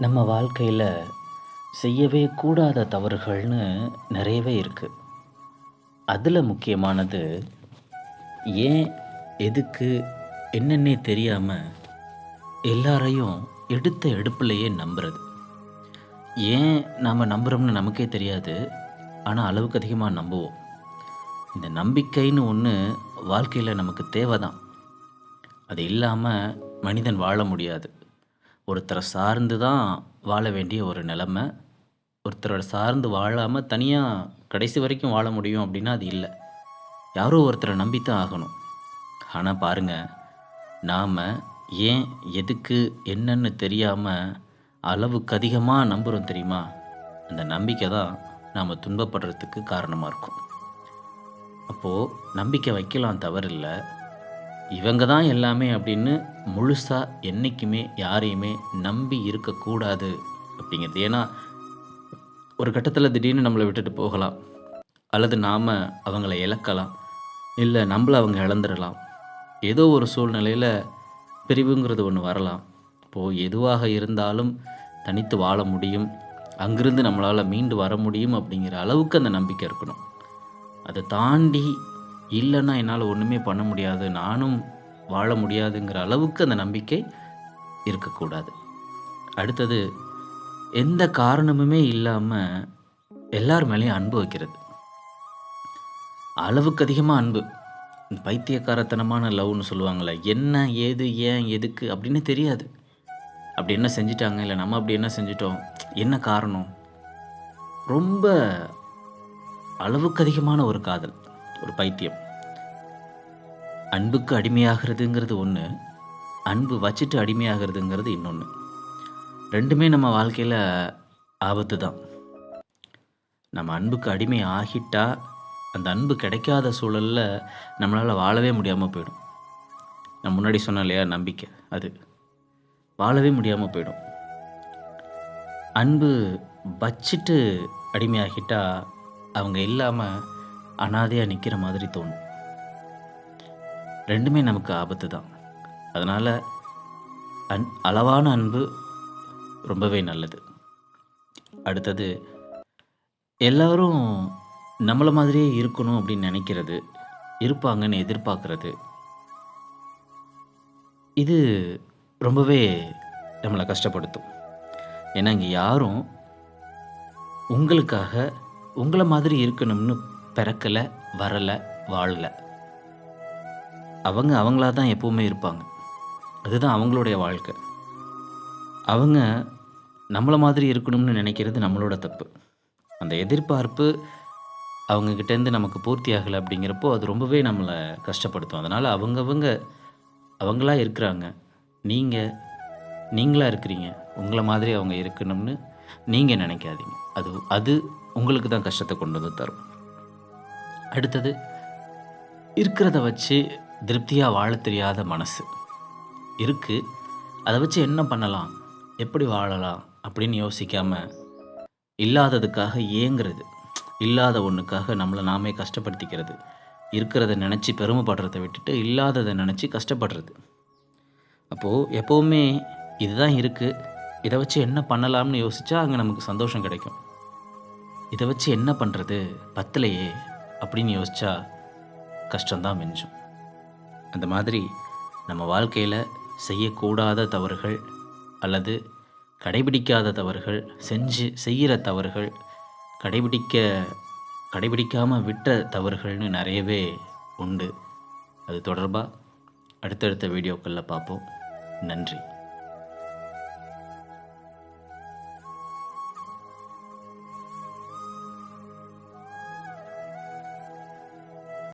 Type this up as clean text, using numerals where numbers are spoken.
நம்ம வாழ்க்கையில் செய்யவே கூடாத தவறுகள்னு நிறையவே இருக்குது. அதில் முக்கியமானது ஏன், எதுக்கு, என்னன்னே தெரியாமல் எல்லாரையும் எடுத்த எடுப்புலையே நம்புறது. ஏன் நாம் நம்புகிறோம்னு நமக்கே தெரியாது, ஆனால் அளவுக்கு அதிகமாக நம்புவோம். இந்த நம்பிக்கைன்னு ஒன்று வாழ்க்கையில் நமக்கு தேவை தான். அது இல்லாமல் மனிதன் வாழ முடியாது. ஒருத்தரை சார்ந்து தான் வாழ வேண்டிய ஒரு நிலமை. ஒருத்தரை சார்ந்து வாழாமல் தனியாக கடைசி வரைக்கும் வாழ முடியும் அப்படின்னா அது இல்லை. யாரோ ஒருத்தரை நம்பித்தான் ஆகணும். ஆனால் பாருங்கள், நாம் ஏன், எதுக்கு, என்னன்னு தெரியாமல் அளவுக்கு அதிகமாக நம்புகிறோம் தெரியுமா? அந்த நம்பிக்கை தான் நாம் துன்பப்படுறதுக்கு காரணமாக இருக்கும். அப்போது நம்பிக்கை வைக்கலாம், தவறில்லை. இவங்க தான் எல்லாமே அப்படின்னு முழுசாக என்றைக்குமே யாரையுமே நம்பி இருக்கக்கூடாது அப்படிங்கிறது. ஏன்னா ஒரு கட்டத்தில் திடீர்னு நம்மளை விட்டுட்டு போகலாம், அல்லது நாம் அவங்கள இழக்கலாம், இல்லை நம்மளை அவங்க இழந்துடலாம். ஏதோ ஒரு சூழ்நிலையில் பிரிவுங்கிறது ஒன்று வரலாம். இப்போது எதுவாக இருந்தாலும் தனித்து வாழ முடியும், அங்கிருந்து நம்மளால் மீண்டு வர முடியும் அப்படிங்கிற அளவுக்கு அந்த நம்பிக்கை இருக்கணும். அதை தாண்டி இல்லைன்னா என்னால் ஒன்றுமே பண்ண முடியாது, நானும் வாழ முடியாதுங்கிற அளவுக்கு அந்த நம்பிக்கை இருக்கக்கூடாது. அடுத்தது, எந்த காரணமுமே இல்லாமல் எல்லார் மேலேயும் அன்பு வைக்கிறது. அளவுக்கு அதிகமாக அன்பு, பைத்தியக்காரத்தனமான லவ்னு சொல்லுவாங்களே, என்ன ஏது ஏன் எதுக்கு அப்படின்னு தெரியாது. அப்படி என்ன செஞ்சிட்டாங்க, இல்லை நம்ம அப்படி என்ன செஞ்சிட்டோம், என்ன காரணம், ரொம்ப அளவுக்கு அதிகமான ஒரு காதல், ஒரு பைத்தியம். அன்புக்கு அடிமையாகிறதுங்கிறது ஒன்று, அன்பு வச்சுட்டு அடிமையாகிறதுங்கிறது இன்னொன்று. ரெண்டுமே நம்ம வாழ்க்கையில் ஆபத்து தான். நம்ம அன்புக்கு அடிமை ஆகிட்டா அந்த அன்பு கிடைக்காத சூழலில் நம்மளால் வாழவே முடியாமல் போயிடும். நான் முன்னாடி சொன்னேன் இல்லையா, நம்பிக்கை, அது வாழவே முடியாமல் போயிடும். அன்பு வச்சிட்டு அடிமையாகிட்டா அவங்க இல்லாமல் அனாதையாக நிற்கிற மாதிரி தோணும். ரெண்டுமே நமக்கு ஆபத்து தான். அதனால் அளவான அன்பு ரொம்பவே நல்லது. அடுத்தது, எல்லோரும் நம்மளை மாதிரியே இருக்கணும் அப்படின்னு நினைக்கிறது, இருப்பாங்கன்னு எதிர்பார்க்குறது, இது ரொம்பவே நம்மளை கஷ்டப்படுத்தும். ஏன்னா இங்கே யாரும் உங்களுக்காக உங்களை மாதிரி இருக்கணும்னு பிறக்கலை, வரலை, வாழலை. அவங்க அவங்களா தான் எப்போவுமே இருப்பாங்க. அதுதான் அவங்களுடைய வாழ்க்கை. அவங்க நம்மளை மாதிரி இருக்கணும்னு நினைக்கிறது நம்மளோட தப்பு. அந்த எதிர்பார்ப்பு அவங்கக்கிட்டேருந்து நமக்கு பூர்த்தி ஆகலை அப்படிங்கிறப்போ அது ரொம்பவே நம்மளை கஷ்டப்படுத்தும். அதனால் அவங்களா இருக்கிறாங்க, நீங்களாக இருக்கிறீங்க, உங்களை மாதிரி அவங்க இருக்கணும்னு நீங்கள் நினைக்காதீங்க. அது உங்களுக்கு தான் கஷ்டத்தை கொண்டு வந்து தரும். அடுத்தது, இருக்கிறத வச்சு திருப்தியாக வாழ தெரியாத மனசு இருக்குது. அதை வச்சு என்ன பண்ணலாம், எப்படி வாழலாம் அப்படின்னு யோசிக்காமல் இல்லாததுக்காக ஏங்குறது, இல்லாத ஒன்றுக்காக நம்மளை நாமே கஷ்டப்படுத்திக்கிறது, இருக்கிறத நினச்சி பெருமைப்படுறதை விட்டுட்டு இல்லாததை நினச்சி கஷ்டப்படுறது. அப்போது எப்போவுமே இதுதான் இருக்குது, இதை வச்சு என்ன பண்ணலாம்னு யோசித்தா அங்கே நமக்கு சந்தோஷம் கிடைக்கும். இதை வச்சு என்ன பண்ணுறது, பத்தலையே அப்படின்னு யோசித்தா கஷ்டம்தான் மிஞ்சும். அந்த மாதிரி நம்ம வாழ்க்கையில் செய்யக்கூடாத தவறுகள் அல்லது கடைபிடிக்காத தவறுகள், செய்கிற தவறுகள், கடைபிடிக்காமல் விட்ட தவறுகள்னு நிறையவே உண்டு. அது தொடர்பாக அடுத்தடுத்த வீடியோக்களில் பார்ப்போம். நன்றி.